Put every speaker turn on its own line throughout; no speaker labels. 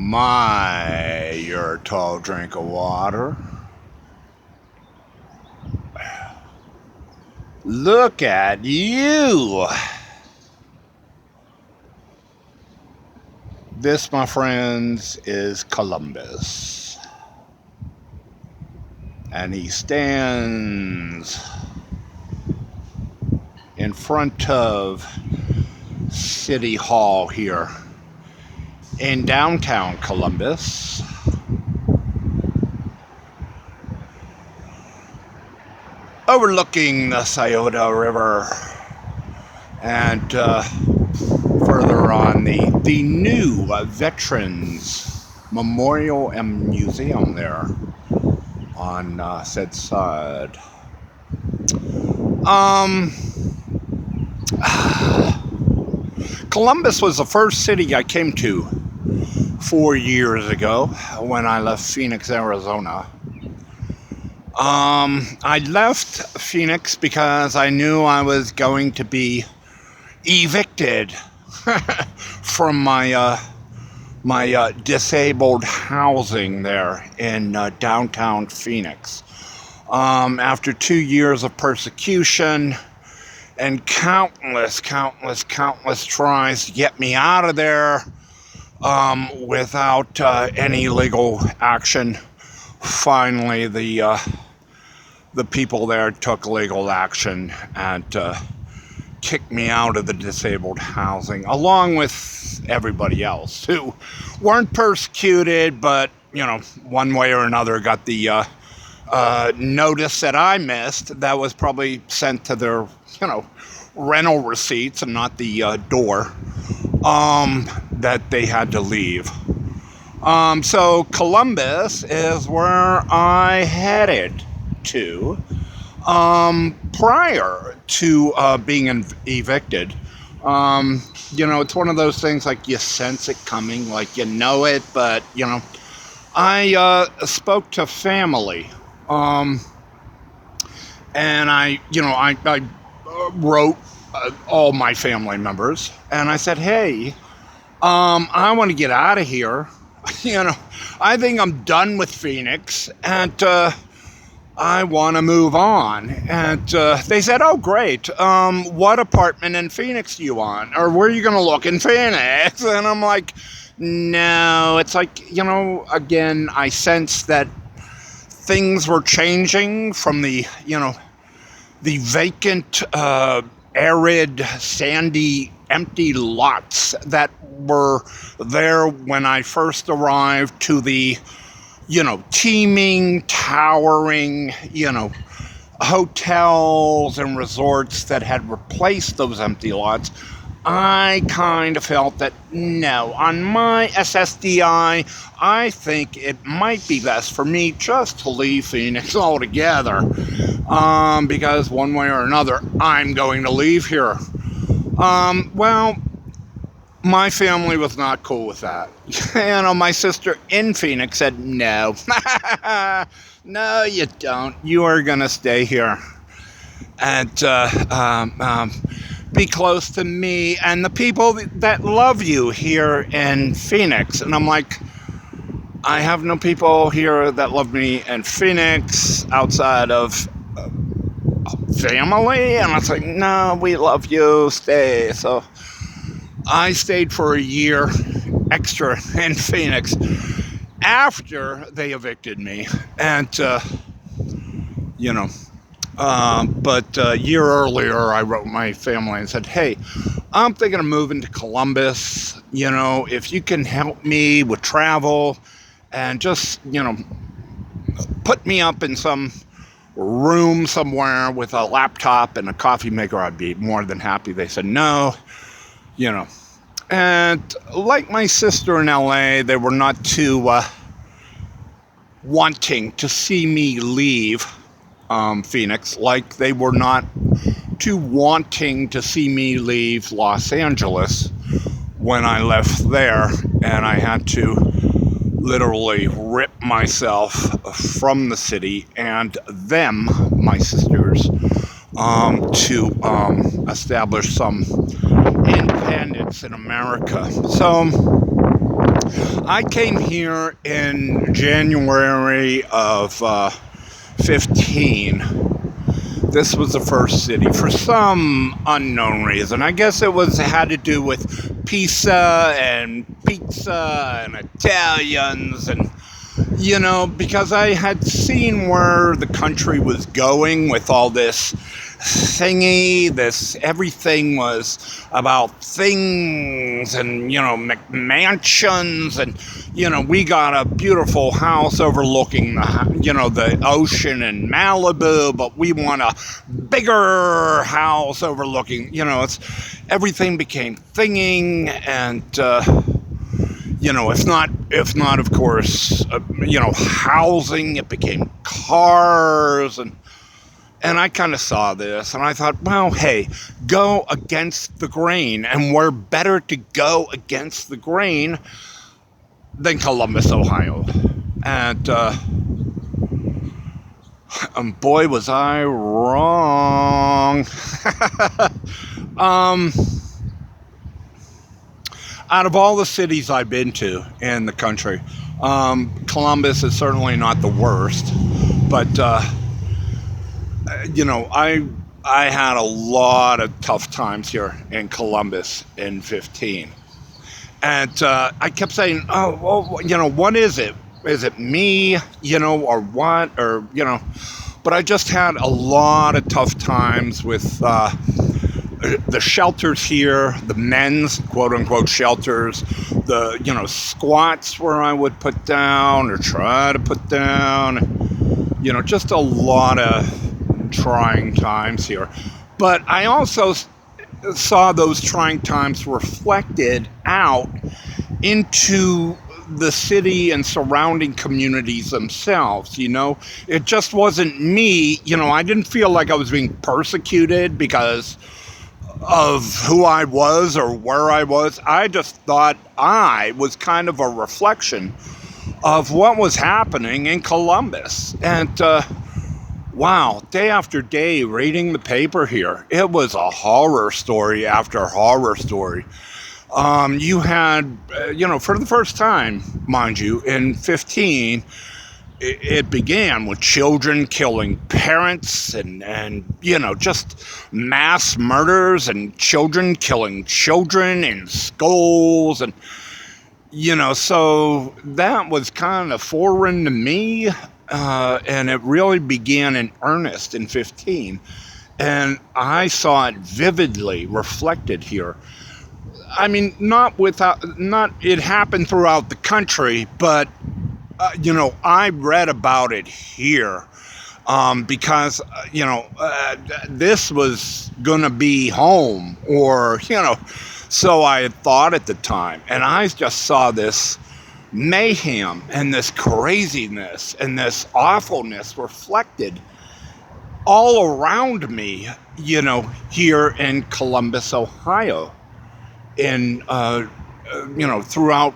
My, you're a tall drink of water. Look at you. This, my friends, is Columbus. And he stands in front of City Hall here in downtown Columbus. Overlooking the Scioto River, and further on the new Veterans Memorial and Museum there on said side. Columbus was the first city I came to 4 years ago when I left Phoenix, Arizona. I left Phoenix because I knew I was going to be evicted from my disabled housing there in downtown Phoenix. After 2 years of persecution and countless tries to get me out of there without any legal action, finally the people there took legal action and kicked me out of the disabled housing, along with everybody else who weren't persecuted, but, you know, one way or another got the notice that I missed that was probably sent to their, you know, rental receipts and not the door, that they had to leave. So Columbus is where I headed to prior to being evicted. You know, it's one of those things like you sense it coming, like you know it, but, you know, I spoke to family, and I wrote all my family members, and I said, hey, I want to get out of here. You know, I think I'm done with Phoenix, and I want to move on. And they said, oh, great. What apartment in Phoenix do you want? Or where are you going to look in Phoenix? And I'm like, no. It's like, you know, again, I sense that things were changing from the, you know, the vacant, arid, sandy, empty lots that were there when I first arrived to the, you know, teeming, towering, you know, hotels and resorts that had replaced those empty lots. I kind of felt that, no, on my SSDI, I think it might be best for me just to leave Phoenix altogether, because one way or another, I'm going to leave here. Well, my family was not cool with that. You know, my sister in Phoenix said, no, no, you don't. You are going to stay here and be close to me and the people that love you here in Phoenix. And I'm like, I have no people here that love me in Phoenix outside of family. And I was like, no, we love you, stay. So I stayed for a year extra in Phoenix after they evicted me. And, you know, but a year earlier, I wrote my family and said, hey, I'm thinking of moving to Columbus. You know, if you can help me with travel and just, you know, put me up in some room somewhere with a laptop and a coffee maker, I'd be more than happy. They said no, you know. And like my sister in LA, they were not too wanting to see me leave Phoenix, like they were not too wanting to see me leave Los Angeles when I left there, and I had to literally rip myself from the city and them, my sisters, to establish some independence in America. So I came here in January of 15. This was the first city for some unknown reason. I guess it had to do with pizza and Italians and because I had seen where the country was going with all this everything was about things and, mansions and, we got a beautiful house overlooking the ocean in Malibu, but we want a bigger house overlooking, everything became thinging and, if not, of course, housing, it became cars and I kind of saw this and I thought, well, hey, go against the grain. And we're better to go against the grain than Columbus, Ohio. And boy, was I wrong. Out of all the cities I've been to in the country, Columbus is certainly not the worst. But I had a lot of tough times here in Columbus in 15. And I kept saying, oh, well, what is it? Is it me, or what? Or, but I just had a lot of tough times with the shelters here, the men's quote unquote shelters, the, squats where I would put down or try to put down, just a lot of trying times here. But I also saw those trying times reflected out into the city and surrounding communities themselves. It just wasn't me. I didn't feel like I was being persecuted because of who I was or where I was. I just thought I was kind of a reflection of what was happening in Columbus. And wow, day after day reading the paper here, it was a horror story after horror story. You had, for the first time, mind you, in 15, it began with children killing parents and just mass murders and children killing children in schools. And, so that was kind of foreign to me. And it really began in earnest in 15. And I saw it vividly reflected here. I mean, it happened throughout the country, but I read about it here because, this was going to be home or, so I had thought at the time. And I just saw this mayhem and this craziness and this awfulness reflected all around me, here in Columbus, Ohio, in, throughout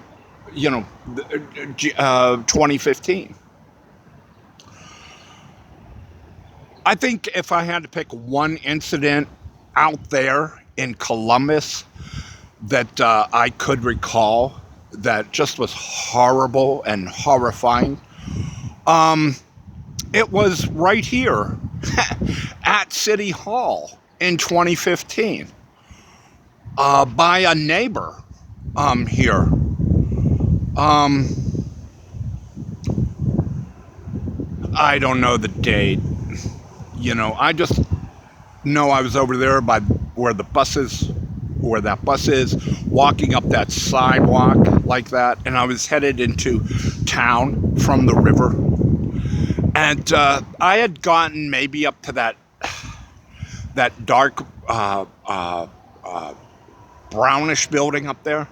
2015. I think if I had to pick one incident out there in Columbus that I could recall that just was horrible and horrifying, it was right here at City Hall in 2015 by a neighbor here. I don't know the date. I just know I was over there by where that bus is, walking up that sidewalk like that, and I was headed into town from the river. And I had gotten maybe up to that dark brownish building up there.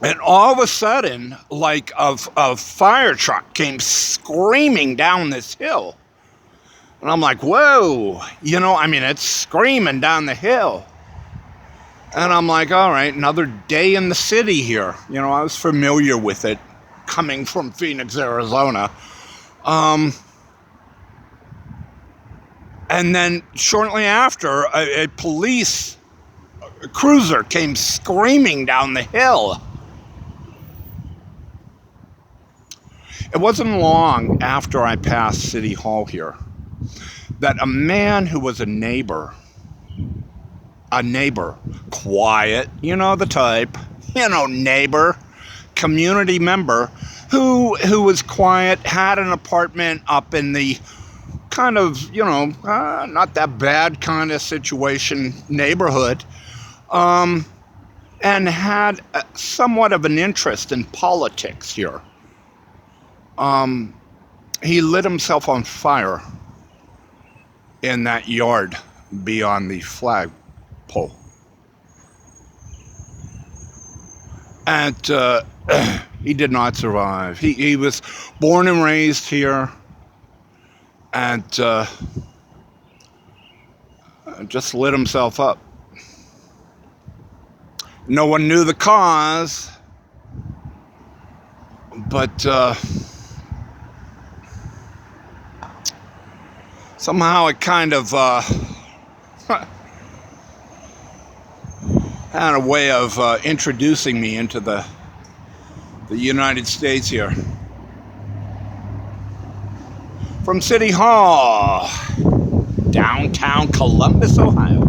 And all of a sudden, like a fire truck came screaming down this hill. And I'm like, whoa, it's screaming down the hill. And I'm like, all right, another day in the city here. I was familiar with it coming from Phoenix, Arizona. And then shortly after, a police cruiser came screaming down the hill. It wasn't long after I passed City Hall here that a man who was a neighbor, quiet, you know the type, neighbor, community member, who was quiet, had an apartment up in the kind of, not that bad kind of situation neighborhood, and had somewhat of an interest in politics here. He lit himself on fire in that yard beyond the flagpole. And he did not survive. He was born and raised here, and just lit himself up. No one knew the cause, but somehow it kind of had a way of introducing me into the United States here. From City Hall, downtown Columbus, Ohio.